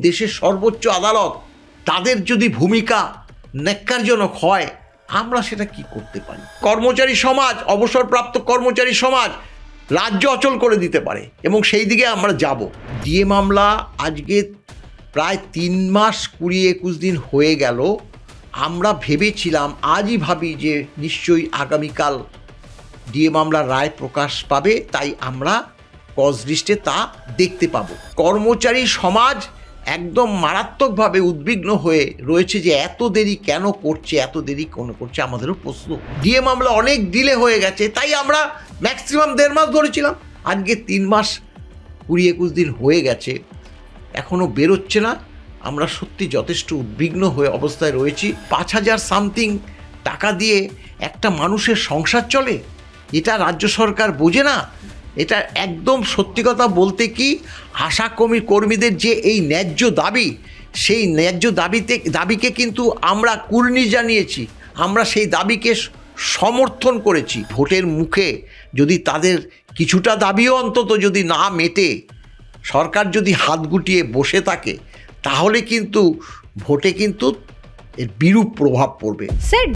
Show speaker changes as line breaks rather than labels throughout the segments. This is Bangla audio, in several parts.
দেশের সর্বোচ্চ আদালত তাদের যদি ভূমিকা ন্যাক্কারজনক হয়, আমরা সেটা কি করতে পারি? কর্মচারী সমাজ, অবসরপ্রাপ্ত কর্মচারী সমাজ রাজ্য অচল করে দিতে পারে এবং সেই দিকে আমরা যাব। ডিএ মামলা আজকে প্রায় 3 মাস 20-21 দিন হয়ে গেল। আমরা ভেবেছিলাম, আজই ভাবি যে নিশ্চয়ই আগামীকাল ডিএ মামলার রায় প্রকাশ পাবে, তাই আমরা কজ লিস্টে তা দেখতে পাবো। কর্মচারী সমাজ একদম মারাত্মকভাবে উদ্বিগ্ন হয়ে রয়েছে যে এত দেরি কেন করছে, আমাদেরও প্রশ্ন। ডিএ মামলা অনেক ডিলে হয়ে গেছে, তাই আমরা ম্যাক্সিমাম 1.5 মাস ধরেছিলাম। আজকে 3 মাস 20-21 দিন হয়ে গেছে, এখনও বেরোচ্ছে না। আমরা সত্যি যথেষ্ট উদ্বিগ্ন হয়ে অবস্থায় রয়েছি। 5,000 সামথিং টাকা দিয়ে একটা মানুষের সংসার চলে, এটা রাজ্য সরকার বোঝে না। এটা একদম সত্যি কথা বলতে কি, আশা কর্মীদের যে এই ন্যায্য দাবি, সেই ন্যায্য দাবিকে কিন্তু আমরা কুর্নি জানিয়েছি, আমরা সেই দাবিকে সমর্থন করেছি। ভোটের মুখে যদি তাদের কিছুটা দাবিও অন্তত যদি না মেটে, সরকার যদি হাত গুটিয়ে বসে থাকে, তাহলে কিন্তু ভোটে কিন্তু এর বিরূপ প্রভাব পড়বে।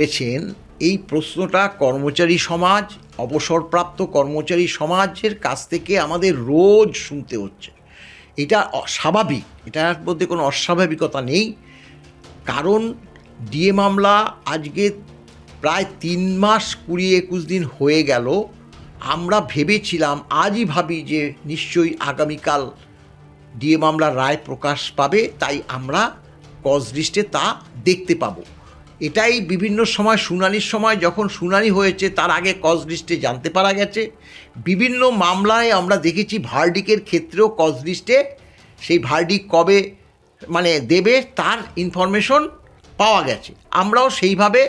দেখছেন, এই প্রশ্নটা কর্মচারী সমাজ, অবসরপ্রাপ্ত কর্মচারী সমাজের কাছ থেকে আমাদের রোজ শুনতে হচ্ছে। এটা স্বাভাবিক, এটার মধ্যে কোনো অস্বাভাবিকতা নেই। কারণ ডিএ মামলা আজকে প্রায় 3 মাস 20-21 দিন হয়ে গেল। আমরা ভেবেছিলাম, আজই ভাবি যে নিশ্চয়ই আগামীকাল ডিএ মামলার রায় প্রকাশ পাবে, তাই আমরা কজ লিস্টে তা দেখতে পাবো। এটাই বিভিন্ন সময় শুনানির সময় যখন শুনানি হয়েছে, তার আগে কজ লিস্টে জানতে পারা গেছে। বিভিন্ন মামলায় আমরা দেখেছি ভার্ডিকের ক্ষেত্রেও কজ লিস্টে সেই ভার্ডিক কবে দেবে তার ইনফরমেশন পাওয়া গেছে। আমরাও সেইভাবে,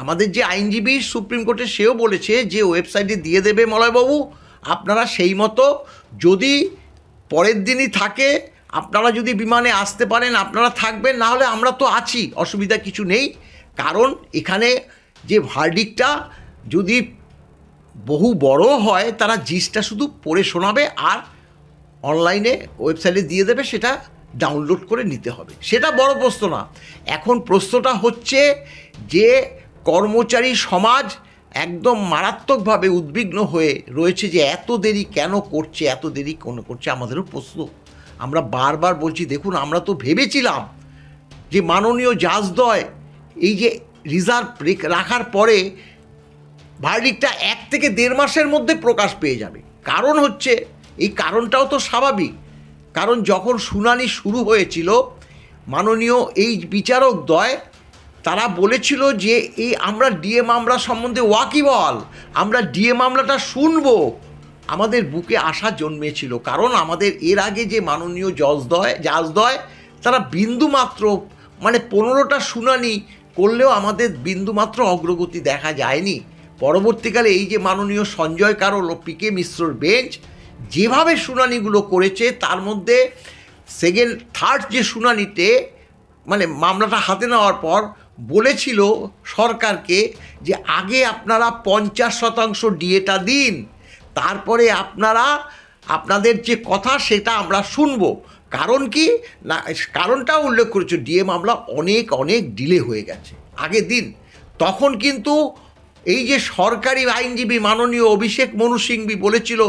আমাদের যে আইনজীবী সুপ্রিম কোর্টে সেও বলেছে যে ওয়েবসাইটে দিয়ে দেবে মলয়বাবু, আপনারা সেই মতো যদি পরের দিনই থাকে, আপনারা যদি বিমানে আসতে পারেন আপনারা থাকবেন, না হলে আমরা তো আছি, অসুবিধা কিছু নেই। কারণ এখানে যে ভার্ডিকটা যদি বহু বড় হয়, তারা জিসটা শুধু পড়ে শোনাবে আর অনলাইনে ওয়েবসাইটে দিয়ে দেবে, সেটা ডাউনলোড করে নিতে হবে। সেটা বড় প্রশ্ন না। এখন প্রশ্নটা হচ্ছে যে কর্মচারী সমাজ একদম মারাত্মকভাবে উদ্বিগ্ন হয়ে রয়েছে যে এত দেরি কেন করছে, আমাদেরও প্রশ্ন। আমরা বারবার বলছি, দেখুন, আমরা তো ভেবেছিলাম যে মাননীয় জাজদ্বয় এই যে রিজার্ভ রাখার পরে ভার্ডিকটা 1 থেকে 1.5 মাসের মধ্যে প্রকাশ পেয়ে যাবে। কারণ হচ্ছে, এই কারণটাও তো স্বাভাবিক, কারণ যখন শুনানি শুরু হয়েছিল, মাননীয় এই বিচারকদ্বয় তারা বলেছিল যে এই আমরা ডিএ মামলা সম্বন্ধে ওয়াকিবহাল, আমরা ডিএ মামলাটা শুনব। আমাদের বুকে আশা জন্মেছিল, কারণ আমাদের এর আগে যে মাননীয় জাজদ্বয় তারা বিন্দুমাত্র 15টা শুনানি করলেও আমাদের বিন্দুমাত্র অগ্রগতি দেখা যায়নি। পরবর্তীকালে এই যে মাননীয় সঞ্জয় কারোল ও পিকে মিশ্রর বেঞ্চ যেভাবে শুনানিগুলো করেছে, তার মধ্যে সেকেন্ড থার্ড যে শুনানিতে মামলাটা হাতে নেওয়ার পর বলেছিল সরকারকে যে আগে আপনারা 50% ডিএটা দিন, তারপরে আপনাদের যে কথা সেটা আমরা শুনব। কারণ কি না, কারণটাও উল্লেখ করেছে, ডিএ মামলা অনেক ডিলে হয়ে গেছে। আগে দিন, তখন কিন্তু এই যে সরকারি আইনজীবী মাননীয় অভিষেক মনু সিংভি বলেছিল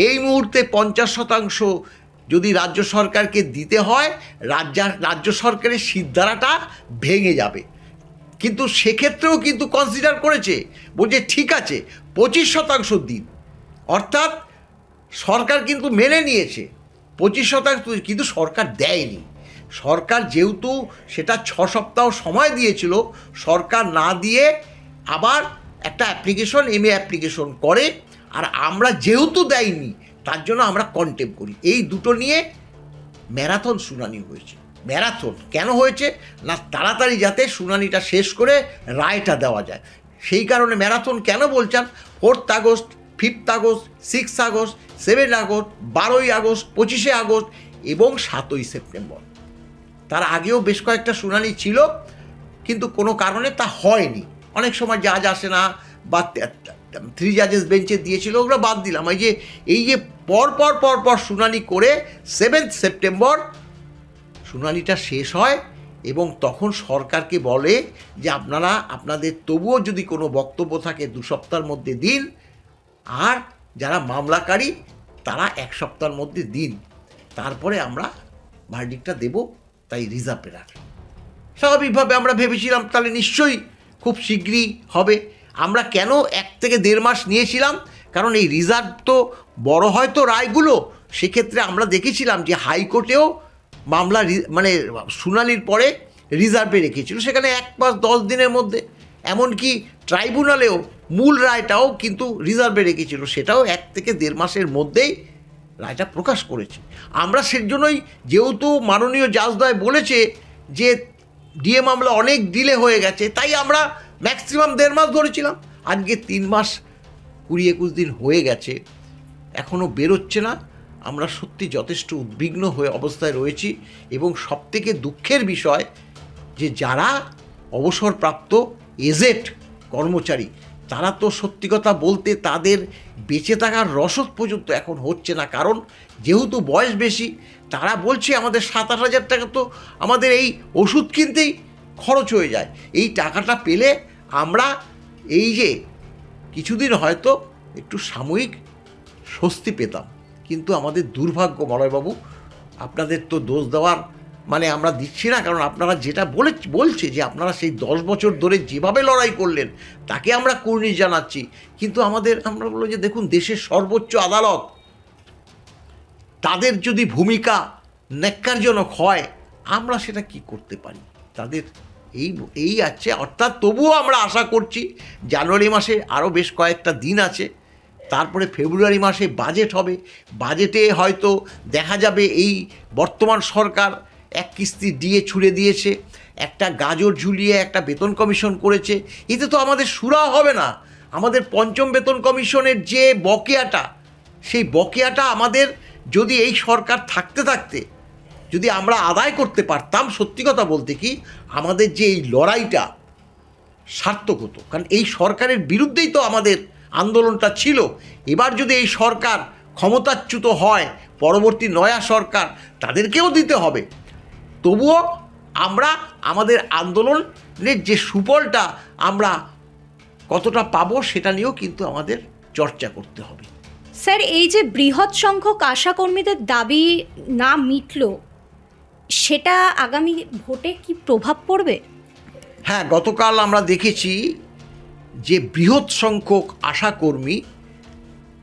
এই মুহূর্তে 50% যদি রাজ্য সরকারকে দিতে হয়, রাজ্য সরকারের সিদ্ধারাটা ভেঙে যাবে। কিন্তু সেক্ষেত্রেও কিন্তু কনসিডার করেছে, বলছে ঠিক আছে 25% দিন। অর্থাৎ সরকার কিন্তু মেনে নিয়েছে 25%, কিন্তু সরকার দেয়নি। সরকার যেহেতু সেটা 6 সপ্তাহ সময় দিয়েছিল, সরকার না দিয়ে আবার একটা MA অ্যাপ্লিকেশন করে, আর আমরা যেহেতু দেয়নি তার জন্য আমরা কন্টেম্প করি। এই দুটো নিয়ে ম্যারাথন শুনানি হয়েছে। ম্যারাথন কেন হয়েছে না, তাড়াতাড়ি যাতে শুনানিটা শেষ করে রায়টা দেওয়া যায়, সেই কারণে ম্যারাথন কেন বলছেন। 4 August, 5 August, 6 August, 7 August, 12 August, 25 August এবং 7 সেপ্টেম্বর। তার আগেও বেশ কয়েকটা শুনানি ছিল, কিন্তু কোনো কারণে তা হয়নি। অনেক সময় জাজ আসে না, বা 3 জাজেস বেঞ্চে দিয়েছিল, ওগুলো বাদ দিলাম। এই যে পর শুনানি করে 7 সেপ্টেম্বর শুনানিটা শেষ হয় এবং তখন সরকারকে বলে যে আপনারা আপনাদের তবুও যদি কোনো বক্তব্য থাকে 2 সপ্তাহের মধ্যে দিন, আর যারা মামলাকারী তারা 1 সপ্তাহের মধ্যে দিন, তারপরে আমরা ভার্ডিক্টটা দেব। তাই রিজার্ভে রাখি। স্বাভাবিকভাবে আমরা ভেবেছিলাম তাহলে নিশ্চয়ই খুব শীঘ্রই হবে। আমরা কেন 1 থেকে 1.5 মাস নিয়েছিলাম, কারণ এই রিজার্ভ তো বড় হয়তো রায়গুলো, সেক্ষেত্রে আমরা দেখেছিলাম যে হাইকোর্টেও মামলা মানে শুনানির পরে রিজার্ভে রেখেছিল, সেখানে 1 মাস 10 দিনের মধ্যে, এমনকি ট্রাইব্যুনালেও মূল রায়টাও কিন্তু রিজার্ভে রেখেছিল, সেটাও 1 থেকে 1.5 মাসের মধ্যেই রায়টা প্রকাশ করেছে। আমরা সেজন্যই, যেহেতু মাননীয় জাজদ্বয় বলেছে যে ডিএ মামলা অনেক ডিলে হয়ে গেছে, তাই আমরা ম্যাক্সিমাম 1.5 মাস ধরেছিলাম। আজকে 3 মাস 20-21 দিন হয়ে গেছে, এখনও বেরোচ্ছে না। আমরা সত্যি যথেষ্ট উদ্বিগ্ন হয়ে অবস্থায় রয়েছি। এবং সবথেকে দুঃখের বিষয় যে যারা অবসরপ্রাপ্ত এজেড কর্মচারী, তারা তো সত্যি কথা বলতে তাদের বেঁচে থাকার রসদ পর্যন্ত এখন হচ্ছে না, কারণ যেহেতু বয়স বেশি, তারা বলছে আমাদের 7-8 হাজার টাকা তো আমাদের এই ওষুধ কিনতেই খরচ হয়ে যায়। এই টাকাটা পেলে আমরা এই যে কিছুদিন হয়তো একটু সাময়িক স্বস্তি পেতাম, কিন্তু আমাদের দুর্ভাগ্য মলয়বাবু, আপনাদের তো দোষ দেওয়ার মানে আমরা দিচ্ছি না, কারণ আপনারা যেটা বলছে যে আপনারা সেই 10 বছর ধরে যেভাবে লড়াই করলেন তাকে আমরা কুর্নিশ জানাচ্ছি, কিন্তু আমরা বলবো যে দেখুন, দেশের সর্বোচ্চ আদালত, তাদের যদি ভূমিকা ন্যাক্কারজনক হয়, আমরা সেটা কি করতে পারি? তাদের এই আছে। অর্থাৎ তবুও আমরা আশা করছি জানুয়ারি মাসে আরও বেশ কয়েকটা দিন আছে, তারপরে ফেব্রুয়ারি মাসে বাজেট হবে। বাজেটে হয়তো দেখা যাবে এই বর্তমান সরকার 1 কিস্তি দিয়ে ছুড়ে দিয়েছে, একটা গাজর ঝুলিয়ে একটা বেতন কমিশন করেছে। এতে তো আমাদের সুরাহ হবে না। আমাদের 5ম বেতন কমিশনের যে বকেয়াটা, সেই বকেয়াটা আমাদের যদি এই সরকার থাকতে যদি আমরা আদায় করতে পারতাম, সত্যি কথা বলতে কি আমাদের যে এই লড়াইটা সার্থক হতো। কারণ এই সরকারের বিরুদ্ধেই তো আমাদের আন্দোলনটা ছিল। এবার যদি এই সরকার ক্ষমতাচ্যুত হয়, পরবর্তী নয়া সরকার, তাদেরকেও দিতে হবে। তবুও আমরা আমাদের আন্দোলনের যে সুফলটা আমরা কতটা পাবো, সেটা নিয়েও কিন্তু আমাদের চর্চা করতে হবে।
স্যার, এই যে বৃহৎ সংখ্যক আশাকর্মীদের দাবি না মিটল, সেটা আগামী ভোটে কি প্রভাব পড়বে?
হ্যাঁ, গতকাল আমরা দেখেছি যে বৃহৎ সংখ্যক আশাকর্মী,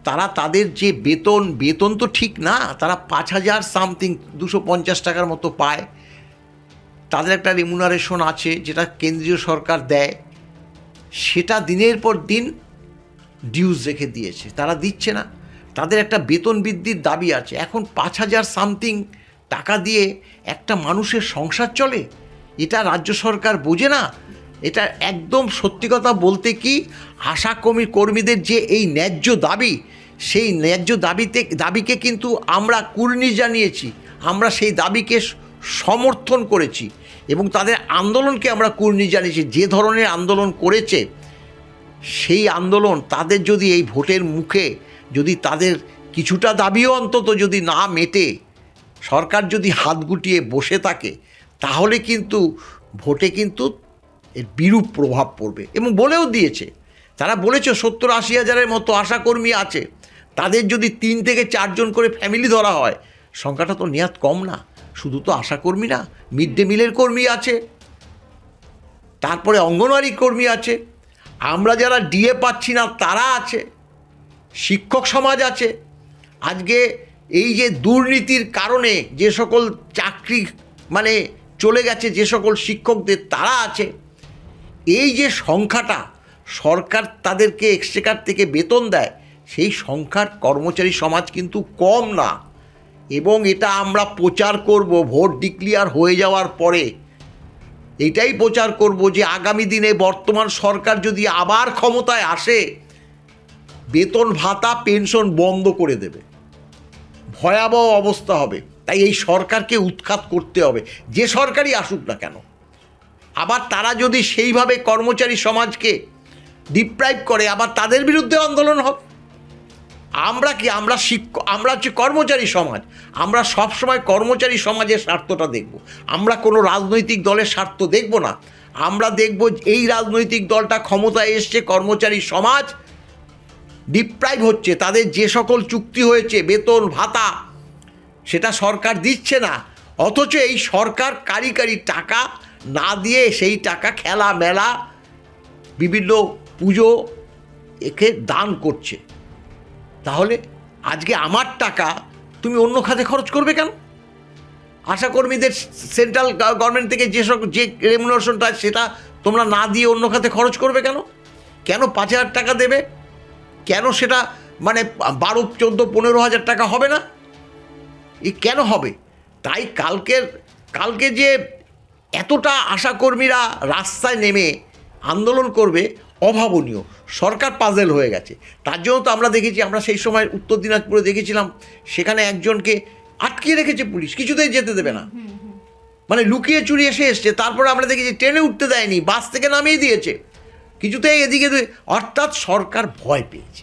তারা তাদের যে বেতন তো ঠিক না, তারা 5,000 সামথিং 250 টাকার মতো পায়। তাদের একটা রেমুনারেশন আছে যেটা কেন্দ্রীয় সরকার দেয়, সেটা দিনের পর দিন ডিউজ রেখে দিয়েছে, তারা দিচ্ছে না। তাদের একটা বেতন বৃদ্ধির দাবি আছে। এখন 5,000 সামথিং টাকা দিয়ে একটা মানুষের সংসার চলে? এটা রাজ্য সরকার বোঝে না। এটা একদম সত্যি কথা বলতে কি, আশা কর্মীদের যে এই ন্যায্য দাবি, সেই ন্যায্য দাবিকে কিন্তু আমরা কুর্নিশ জানিয়েছি, আমরা সেই দাবিকে সমর্থন করেছি এবং তাদের আন্দোলনকে আমরা কুর্নিশ জানিয়েছি। যে ধরনের আন্দোলন করেছে, সেই আন্দোলন তাদের যদি এই ভোটের মুখে যদি তাদের কিছুটা দাবিও অন্তত যদি না মেটে, সরকার যদি হাত গুটিয়ে বসে থাকে, তাহলে কিন্তু ভোটে কিন্তু এর বিরূপ প্রভাব পড়বে। এবং বলেও দিয়েছে, তারা বলেছে 70-80 হাজারের মতো আশাকর্মী আছে, তাদের যদি 3 থেকে 4 জন করে ফ্যামিলি ধরা হয়, সংখ্যাটা তো নেহাত কম না। শুধু তো আশাকর্মী না, মিড ডে মিলের কর্মী আছে, তারপরে অঙ্গনওয়াড়ি কর্মী আছে, আমরা যারা ডিএ পাচ্ছি না তারা আছে, শিক্ষক সমাজ আছে। আজকে এই যে দুর্নীতির কারণে যে সকল চাকরি মানে চলে গেছে যে সকল শিক্ষকদের, তারা আছে। এই যে সংখ্যাটা সরকার তাদেরকে এক্সচেকার থেকে বেতন দেয়, সেই সংখ্যার কর্মচারী সমাজ কিন্তু কম না। এবং এটা আমরা প্রচার করব ভোট ডিক্লেয়ার হয়ে যাওয়ার পরে, এটাই প্রচার করব যে আগামী দিনে বর্তমান সরকার যদি আবার ক্ষমতায় আসে, বেতন ভাতা পেনশন বন্ধ করে দেবে, ভয়াবহ অবস্থা হবে। তাই এই সরকারকে উৎখাত করতে হবে, যে সরকারই আসুক না কেন। আবার তারা যদি সেইভাবে কর্মচারী সমাজকে ডিপ্রাইভ করে, আবার তাদের বিরুদ্ধে আন্দোলন হবে। আমরা কি আমরা হচ্ছে কর্মচারী সমাজ, আমরা সবসময় কর্মচারী সমাজের স্বার্থটা দেখব। আমরা কোনো রাজনৈতিক দলের স্বার্থ দেখব না। আমরা দেখব এই রাজনৈতিক দলটা ক্ষমতায় এসছে, কর্মচারী সমাজ ডিপ্রাইভ হচ্ছে, তাদের যে সকল চুক্তি হয়েছে বেতন ভাতা সেটা সরকার দিচ্ছে না, অথচ এই সরকার কারি টাকা না দিয়ে সেই টাকা খেলা মেলা বিভিন্ন পুজো একে দান করছে। তাহলে আজকে আমার টাকা তুমি অন্য খাতে খরচ করবে কেন? আশাকর্মীদের সেন্ট্রাল গভর্নমেন্ট থেকে যে রেমুনারেশনটা সেটা তোমরা না দিয়ে অন্য খাতে খরচ করবে কেন? কেন 5,000 টাকা দেবে? কেন সেটা মানে 12, 14, 15,000 টাকা হবে না? কেন হবে? তাই কালকে যে এতটা আশাকর্মীরা রাস্তায় নেমে আন্দোলন করবে অভাবনীয়। সরকার পাজেল হয়ে গেছে। তার জন্য তো আমরা দেখেছি, আমরা সেই সময় উত্তর দিনাজপুরে দেখেছিলাম, সেখানে একজনকে আটকিয়ে রেখেছে পুলিশ, কিছুতেই যেতে দেবে না, মানে লুকিয়ে চুরি এসছে। তারপরে আমরা দেখেছি ট্রেনে উঠতে দেয়নি, বাস থেকে নামিয়ে দিয়েছে, কিছুতেই এদিকে। অর্থাৎ সরকার ভয় পেয়েছে।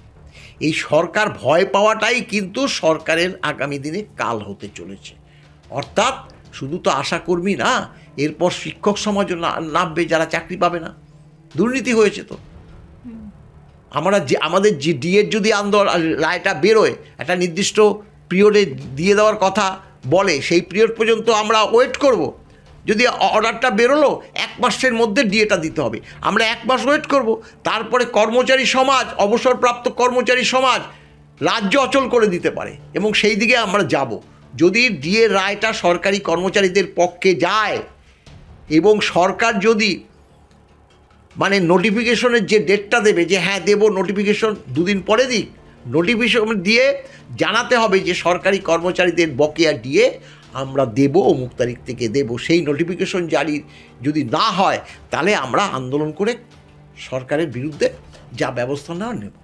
এই সরকার ভয় পাওয়াটাই কিন্তু সরকারের আগামী দিনে কাল হতে চলেছে। অর্থাৎ শুধু তো আশাকর্মী না, এরপর শিক্ষক সমাজও নামবে, যারা চাকরি পাবে না। দুর্নীতি হয়েছে তো। আমাদের যে ডিএর যদি রায়টা বেরোয়, একটা নির্দিষ্ট পিরিয়ডে দিয়ে দেওয়ার কথা বলে, সেই পিরিয়ড পর্যন্ত আমরা ওয়েট করব। যদি অর্ডারটা বেরোলো 1 মাসের মধ্যে ডিএটা দিতে হবে, আমরা 1 মাস ওয়েট করব। তারপরে কর্মচারী সমাজ, অবসরপ্রাপ্ত কর্মচারী সমাজ রাজ্য অচল করে দিতে পারে, এবং সেই দিকে আমরা যাব। যদি ডিএ রায়টা সরকারি কর্মচারীদের পক্ষে যায়, এবং সরকার যদি মানে নোটিফিকেশনের যে ডেটটা দেবে, যে হ্যাঁ দেবো, নোটিফিকেশন 2 দিন পরে দিক, নোটিফিকেশন দিয়ে জানাতে হবে যে সরকারি কর্মচারীদের বকেয়া দিয়ে আমরা দেবো, অমুক তারিখ থেকে দেবো। সেই নোটিফিকেশন জারি যদি না হয়, তাহলে আমরা আন্দোলন করে সরকারের বিরুদ্ধে যা ব্যবস্থা নেওয়ার নেব।